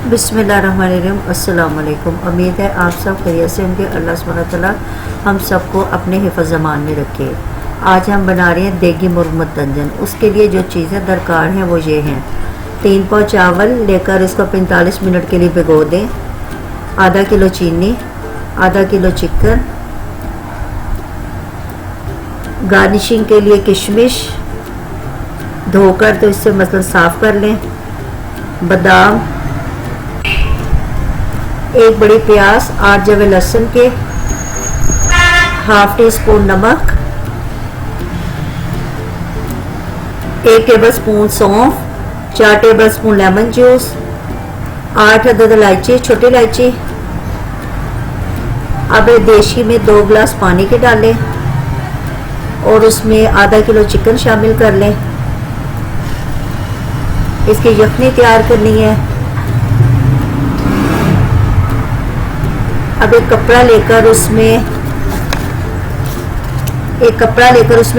बिस्मिल्लाहिर्रहमानिर्रहीम। अस्सलाम वालेकुम। उम्मीद है आप सब खैरियत से होंगे। अल्लाह सुब्हानहू व तआला हम सबको अपने हिफ़्ज़ ज़मान में रखे। आज हम बना रहे हैं देगी मुर्ग मतंजन। उसके लिए जो चीज़ें दरकार हैं वो ये हैं। 3 पाव चावल लेकर इसको 45 मिनट के लिए भिगो दें। आधा किलो चीनी, आधा किलो चिकन, गार्निशिंग के लिए किशमिश धोकर तो इससे मतलब साफ़ कर लें, बादाम, 1 बड़ी प्याज, 8 जवे लहसुन के, हाफ टी स्पून नमक, 1 टेबल स्पून सौंफ, 4 टेबल स्पून लेमन जूस, 8 अदद इलायची, छोटी इलायची। अब देशी में 2 गिलास पानी के डालें और उसमें आधा किलो चिकन शामिल कर लें। इसकी यखनी तैयार करनी है। अब एक कपड़ा लेकर उसमें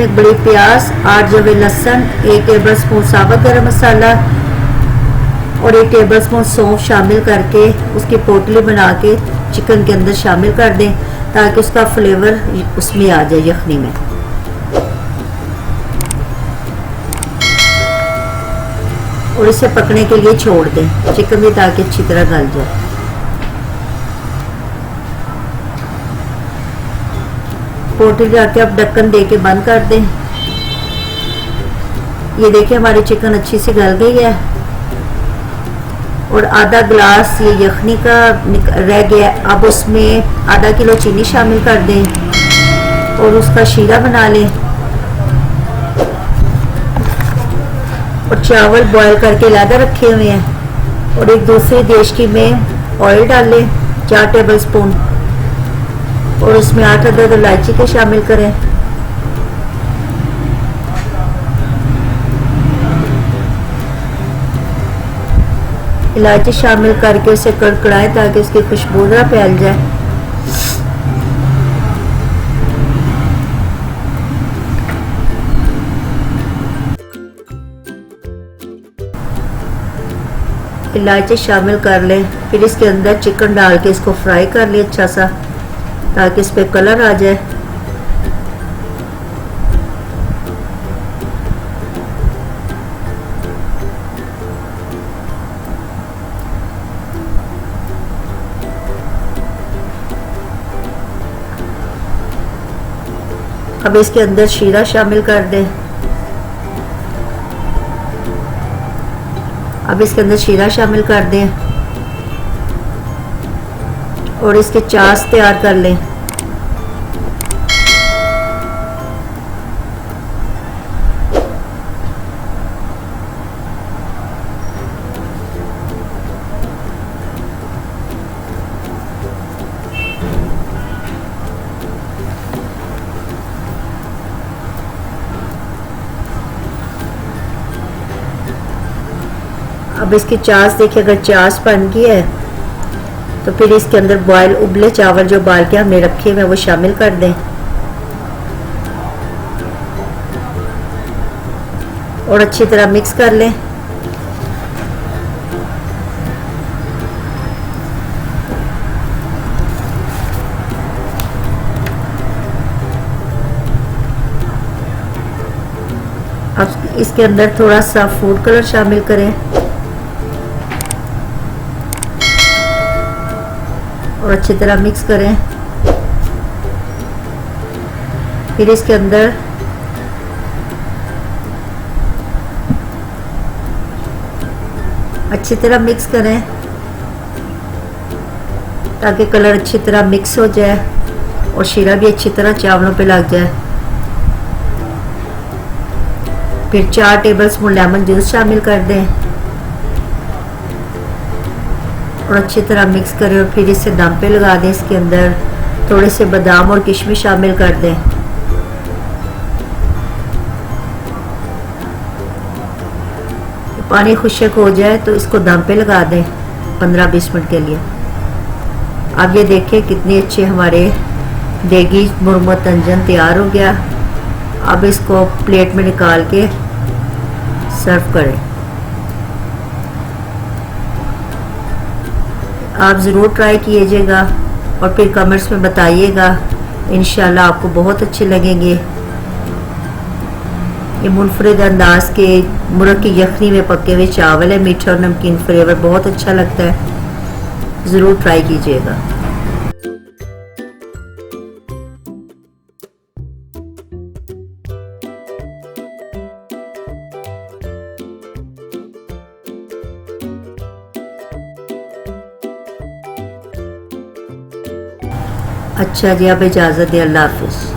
एक बड़ी प्याज, 8 जवे लहसुन, 1 टेबल स्पून साबुत गरम मसाला और 1 टेबल स्पून सौंफ शामिल करके उसकी पोटली बना के चिकन के अंदर शामिल कर दें ताकि उसका फ्लेवर उसमें आ जाए यखनी में। और इसे पकने के लिए छोड़ दें चिकन भी ताकि अच्छी तरह गल जाए। पोटली जाके अब ढक्कन दे के बंद कर दें। ये देखिए हमारी चिकन अच्छी से गल गई है और आधा गिलास ये यखनी का रह गया। अब उसमें आधा किलो चीनी शामिल कर दें और उसका शीरा बना लें और चावल बॉईल करके अलग रखे हुए हैं और एक दूसरी देशकी में ऑयल डाल लें 4 टेबल स्पून और उसमें 8 अदद इलायची के शामिल करें। इलायची शामिल करके उसे कड़कड़ाएं ताकि उसकी खुशबू जरा फैल जाए। इलायची शामिल कर लें, फिर इसके अंदर चिकन डाल के इसको फ्राई कर लें अच्छा सा ताकि इस पे कलर आ जाए। अब इसके अंदर शीरा शामिल कर दें। अब इसके अंदर शीरा शामिल कर दें और इसके चास तैयार कर लें। अब इसकी चास देखिए, अगर चास बन गई है तो फिर इसके अंदर बॉयल उबले चावल जो उबाल के हमने रखे हुए वो शामिल कर दें और अच्छी तरह मिक्स कर लें। अब इसके अंदर थोड़ा सा फूड कलर शामिल करें और अच्छी तरह मिक्स करें। फिर इसके अंदर अच्छी तरह मिक्स करें ताकि कलर अच्छी तरह मिक्स हो जाए और शीरा भी अच्छी तरह चावलों पे लग जाए। फिर 4 टेबल स्पून लेमन जूस शामिल कर दें और अच्छी तरह मिक्स करें और फिर इसे दम पे लगा दें। इसके अंदर थोड़े से बादाम और किशमिश शामिल कर दें। पानी खुश्क हो जाए तो इसको दम पे लगा दें 15-20 मिनट के लिए। अब ये देखें कितनी अच्छी हमारे देगी मुर्ग मतंजन तैयार हो गया। अब इसको प्लेट में निकाल के सर्व करें। आप ज़रूर ट्राई कीजिएगा और फिर कमेंट्स में बताइएगा। इंशाल्लाह आपको बहुत अच्छे लगेंगे। ये मुनफरिद अंदाज के मुर्ग की यखनी में पके हुए चावल है, मीठा और नमकीन फ्लेवर बहुत अच्छा लगता है, ज़रूर ट्राई कीजिएगा। अच्छा जी, अब इजाज़त दें, अल्लाह हाफ़िज़।